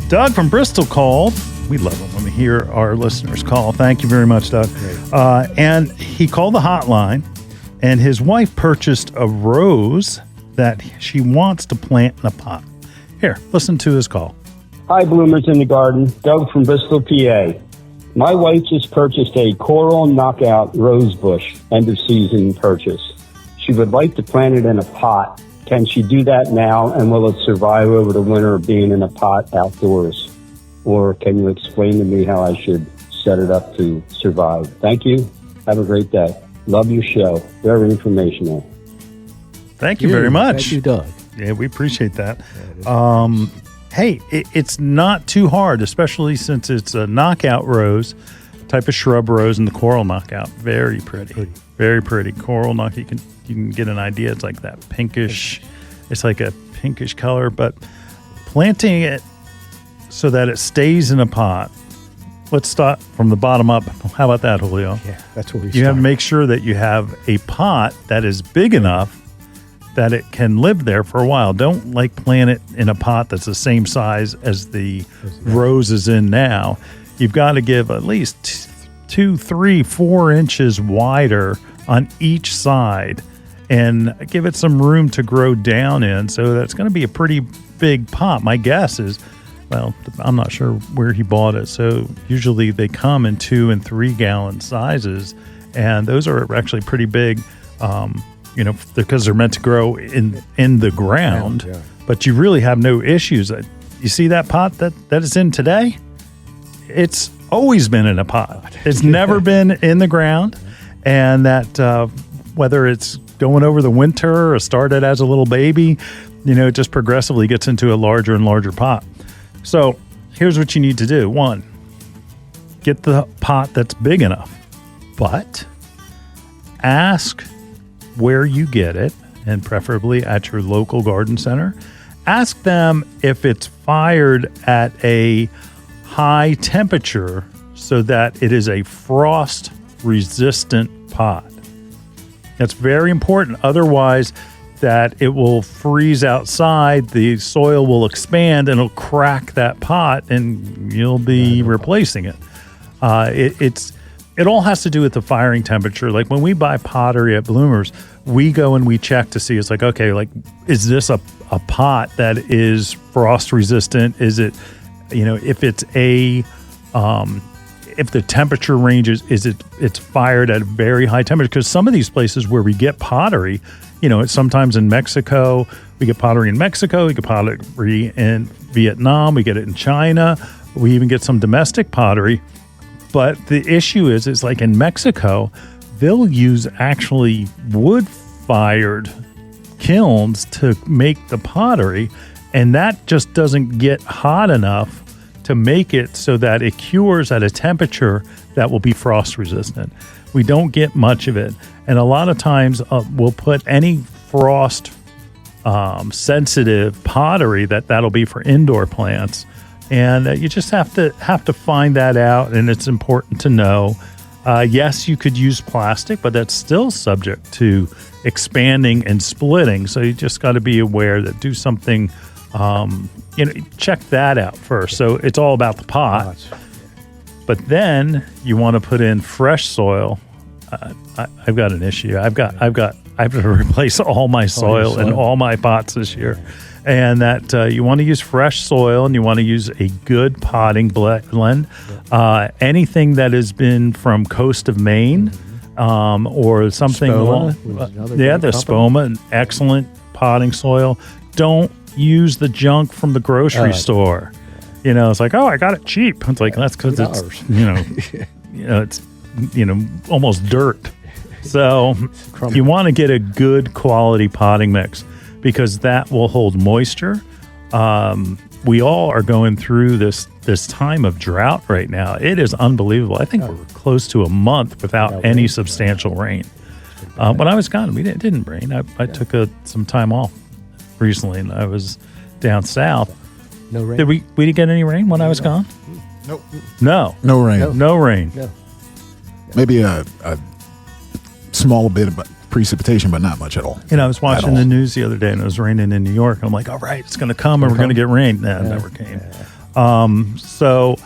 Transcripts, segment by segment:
Doug from Bristol called. We love it when we hear our listeners call. Thank you very much, Doug. And he called the hotline, and his wife purchased a rose that she wants to plant in a pot. Here, listen to his call. Hi, Bloomers in the Garden. Doug from Bristol, PA. My wife just purchased a coral knockout rose bush, end of season purchase. She would like to plant it in a pot. Can she do that now, and will it survive over the winter being in a pot outdoors? Or can you explain to me how I should set it up to survive? Thank you. Have a great day. Love your show. Very informational. Thank you very much. Thank you, Doug. Yeah, we appreciate that. Hey, it's not too hard, especially since it's a knockout rose, type of shrub rose, and the coral knockout. Very pretty. Very pretty. Coral knockout, you can get an idea. It's like that pinkish, it's like a pinkish color, but planting it so that it stays in a pot. Let's start from the bottom up. How about that, Julio? Yeah, that's what we You have to make sure that you have a pot that is big enough that it can live there for a while. Don't plant it in a pot that's the same size as the rose is in now. You've got to give at least 2, 3, 4 inches wider on each side and give it some room to grow down in. So that's going to be a pretty big pot. My guess is, well, I'm not sure where he bought it. So usually they come in 2 and 3 gallon sizes, and those are actually pretty big, because they're meant to grow in the ground. Yeah. But you really have no issues. You see that pot that is in today? It's always been in a pot. It's never been in the ground. And that whether it's going over the winter or started as a little baby, it just progressively gets into a larger and larger pot. So here's what you need to do. 1, get the pot that's big enough, but ask where you get it, and preferably at your local garden center. Ask them if it's fired at a high temperature so that it is a frost resistant pot. That's very important. Otherwise, that it will freeze outside, the soil will expand, and it'll crack that pot, and you'll be replacing it. It all has to do with the firing temperature. Like when we buy pottery at Bloomers, we go and we check to see, it's like, okay, is this a pot that is frost resistant? Is it, if it's if the temperature range it's fired at a very high temperature? Because some of these places where we get pottery, it's sometimes in Mexico, we get pottery in Mexico, we get pottery in Vietnam, we get it in China, we even get some domestic pottery. But the issue is like in Mexico, they'll use actually wood-fired kilns to make the pottery, and that just doesn't get hot enough to make it so that it cures at a temperature that will be frost resistant. We don't get much of it. And a lot of times we'll put any frost sensitive pottery that'll be for indoor plants. And you just have to find that out, and it's important to know. Yes, you could use plastic, but that's still subject to expanding and splitting. So you just got to be aware that do something, check that out first. So it's all about the pot. But then you want to put in fresh soil. I've got an issue. I have to replace all my soil in all my pots this year. And that you want to use fresh soil, and you want to use a good potting blend. Anything that has been from coast of Maine or something along. The Spoma, an excellent potting soil. Don't use the junk from the grocery store. It's like, I got it cheap. It's like, that's because it's, it's, almost dirt. So you want to get a good quality potting mix, because that will hold moisture. We all are going through this time of drought right now. It is unbelievable. I think we're close to a month without any substantial rain. When I was gone, it didn't rain. I took some time off recently, and I was down south. No rain. Did we get any rain when I was gone? Nope. No rain. No rain. No. Maybe a small bit of precipitation, but not much at all. I was watching the news the other day, and it was raining in New York. And I'm like, all right, it's going to come, and we're going to get rain. No, it never came. So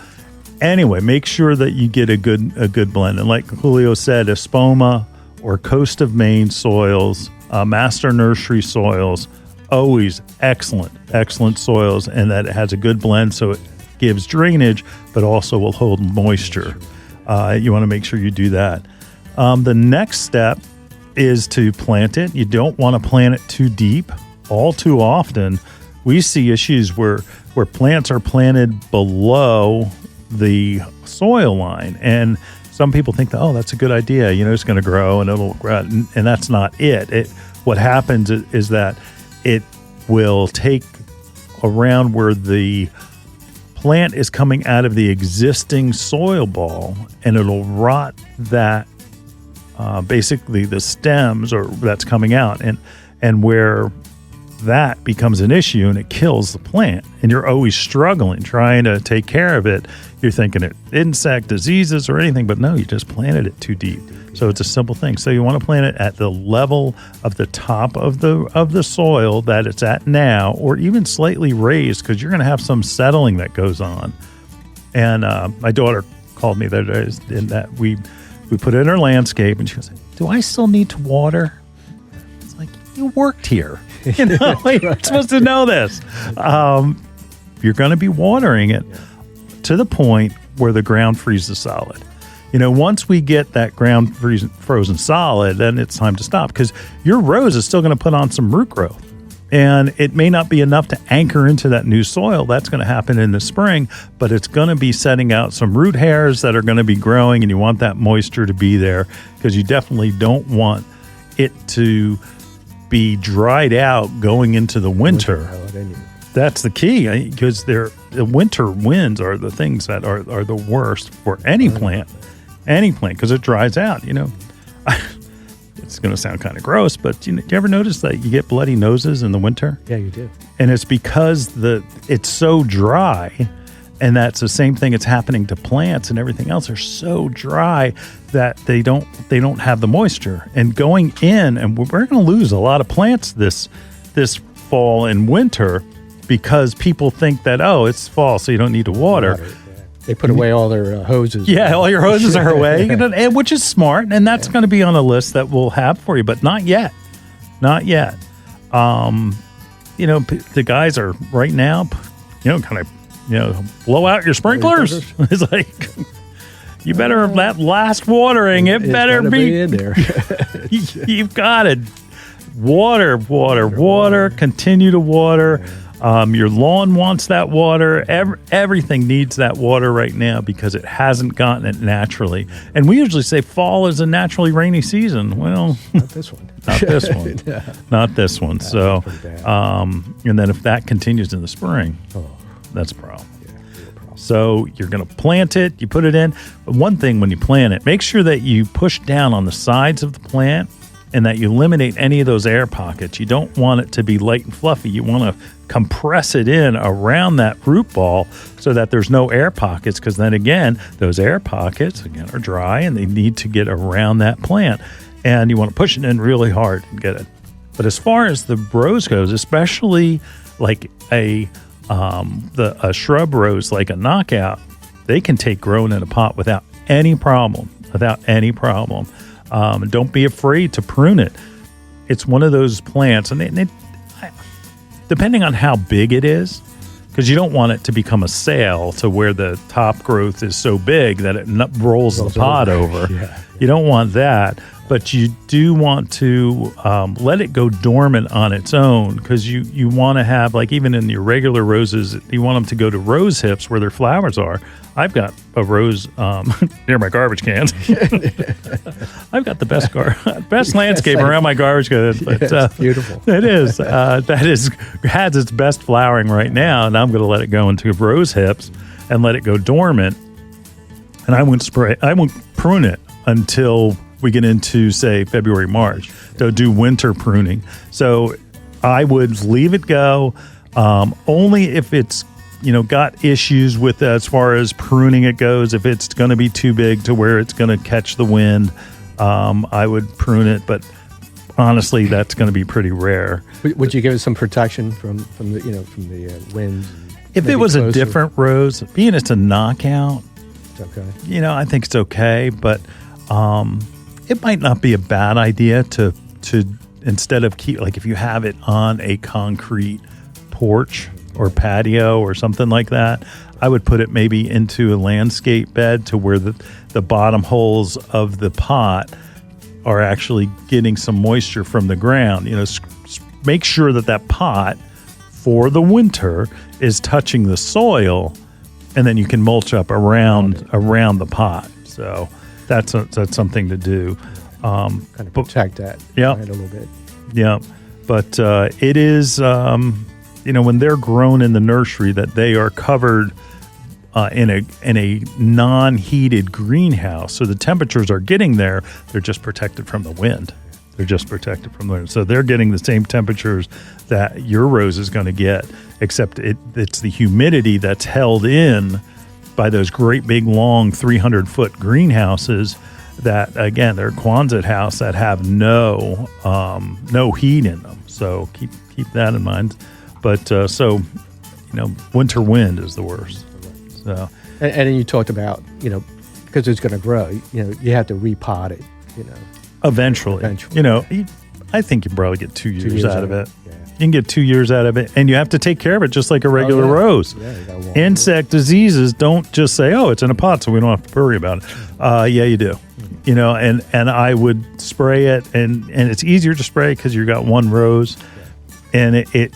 anyway, make sure that you get a good blend. And like Julio said, Espoma or Coast of Maine soils, Master Nursery soils, always excellent soils, and that it has a good blend, so it gives drainage, but also will hold moisture. You want to make sure you do that. The next step is to plant it. You don't want to plant it too deep. All too often, we see issues where plants are planted below the soil line, and some people think that, oh, that's a good idea. It's going to grow and it'll grow, and that's not it. What happens is that it will take around where the plant is coming out of the existing soil ball, and it'll rot that basically the stems or that's coming out, and where that becomes an issue and it kills the plant, and you're always struggling trying to take care of it. You're thinking it insect diseases or anything, but no, you just planted it too deep. So it's a simple thing. So you want to plant it at the level of the top of the soil that it's at now, or even slightly raised, because you're going to have some settling that goes on. And my daughter called me the other day, and that we put it in her landscape, and she goes, "Do I still need to water?" It's like, you worked here. You're supposed to know this. You're going to be watering it to the point where the ground freezes solid. Once we get that ground frozen solid, then it's time to stop, because your rose is still going to put on some root growth. And it may not be enough to anchor into that new soil. That's going to happen in the spring, but it's going to be setting out some root hairs that are going to be growing, and you want that moisture to be there, because you definitely don't want it to be dried out going into the winter. That's the key, because the winter winds are the things that are the worst for any plant, because it dries out. It's going to sound kind of gross, but do you ever notice that you get bloody noses in the winter? Yeah, you do. And it's because it's so dry, and that's the same thing that's happening to plants and everything else. They're so dry that they don't have the moisture. And going in, and we're going to lose a lot of plants this fall and winter, because people think that, oh, it's fall, so you don't need to water. They put away all their hoses. Yeah, all your hoses are away, which is smart, and that's going to be on a list that we'll have for you, but not yet. Not yet. The guys are right now, kind of, blow out your sprinklers. It's like, you better have that last watering. It better be in there. You've got to water, continue to water. Your lawn wants that water. Everything needs that water right now, because it hasn't gotten it naturally. And we usually say fall is a naturally rainy season. Well, not this one. Not this one. Not this one. So, and then if that continues in the spring, that's a problem. So you're going to plant it, you put it in. But one thing when you plant it, make sure that you push down on the sides of the plant, and that you eliminate any of those air pockets. You don't want it to be light and fluffy. You want to compress it in around that root ball so that there's no air pockets, because then again, those air pockets are dry, and they need to get around that plant. And you want to push it in really hard and get it. But as far as the rose goes, especially like a shrub rose like a knockout, they can take growing in a pot without any problem. Don't be afraid to prune it. It's one of those plants, and depending on how big it is, because you don't want it to become a sail to where the top growth is so big that it rolls the pot over. Yeah. You don't want that, but you do want to let it go dormant on its own, because you want to have, like, even in your regular roses, you want them to go to rose hips where their flowers are. I've got a rose near my garbage cans. I've got the best landscape around my garbage can. But, it's beautiful. It is. Has its best flowering right now, and I'm going to let it go into rose hips and let it go dormant. And I won't prune it until we get into, say, February, March. They'll do winter pruning. So I would leave it go only if it's got issues with as far as pruning it goes. If it's going to be too big to where it's going to catch the wind, I would prune it. But honestly, that's going to be pretty rare. Would you give it some protection from the winds? If maybe it was a closer. different rose, being it's a knockout, It's okay. I think it's okay, but it might not be a bad idea to instead of if you have it on a concrete porch or patio or something like that, I would put it maybe into a landscape bed to where the bottom holes of the pot are actually getting some moisture from the ground. Make sure that pot for the winter is touching the soil, and then you can mulch up around the pot. So that's something to do. Kind of protect that. Yeah. Right, a little bit. Yeah, but it is when they're grown in the nursery that they are covered in a non-heated greenhouse, so the temperatures are getting there. They're just protected from the wind. So they're getting the same temperatures that your rose is going to get, except it's the humidity that's held in by those great big long 300-foot greenhouses that, again, they're Quonset house that have no heat in them. So keep that in mind. But winter wind is the worst. So And then you talked about, because it's going to grow, you have to repot it, eventually. Eventually. I think you can probably get 2 years out of it. Yeah. You can get 2 years out of it, and you have to take care of it just like a regular yeah. rose. Yeah, you gotta water Insect diseases don't just say, "Oh, it's in a pot, so we don't have to worry about it." Yeah, you do. And I would spray it, and it's easier to spray because you got one rose, and it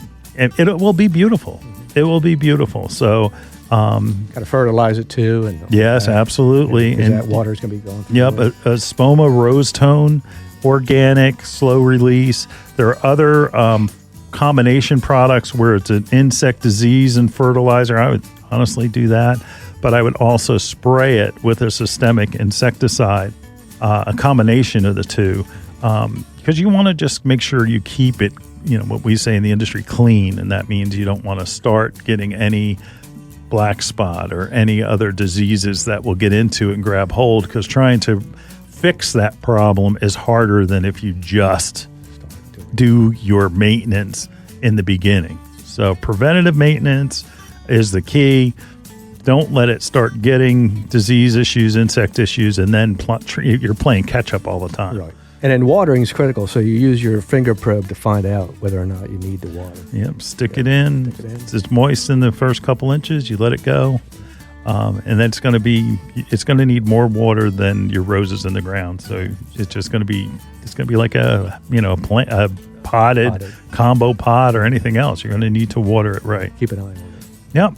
will be beautiful. It will be beautiful. So. Got to fertilize it too, and Yes, absolutely. And And that water's going to be going through. yep, it. a Spoma Rose Tone, organic, slow release. There are other combination products where it's an insect disease and fertilizer. I would honestly do that, but I would also spray it with a systemic insecticide, a combination of the two, because you want to just make sure you keep it, what we say in the industry, clean, and that means you don't want to start getting any black spot or any other diseases that will get into it and grab hold, because trying to fix that problem is harder than if you just do your maintenance in the beginning. So preventative maintenance is the key. Don't let it start getting disease issues, insect issues, and then you're playing catch up all the time. Right. And then watering is critical, so you use your finger probe to find out whether or not you need the water. Yep, stick it in. It's moist in the first couple inches. You let it go, and then it's going to need more water than your roses in the ground. So it's just going to be like a potted combo pot or anything else. You're going to need to water it right. Keep an eye on it. Yep.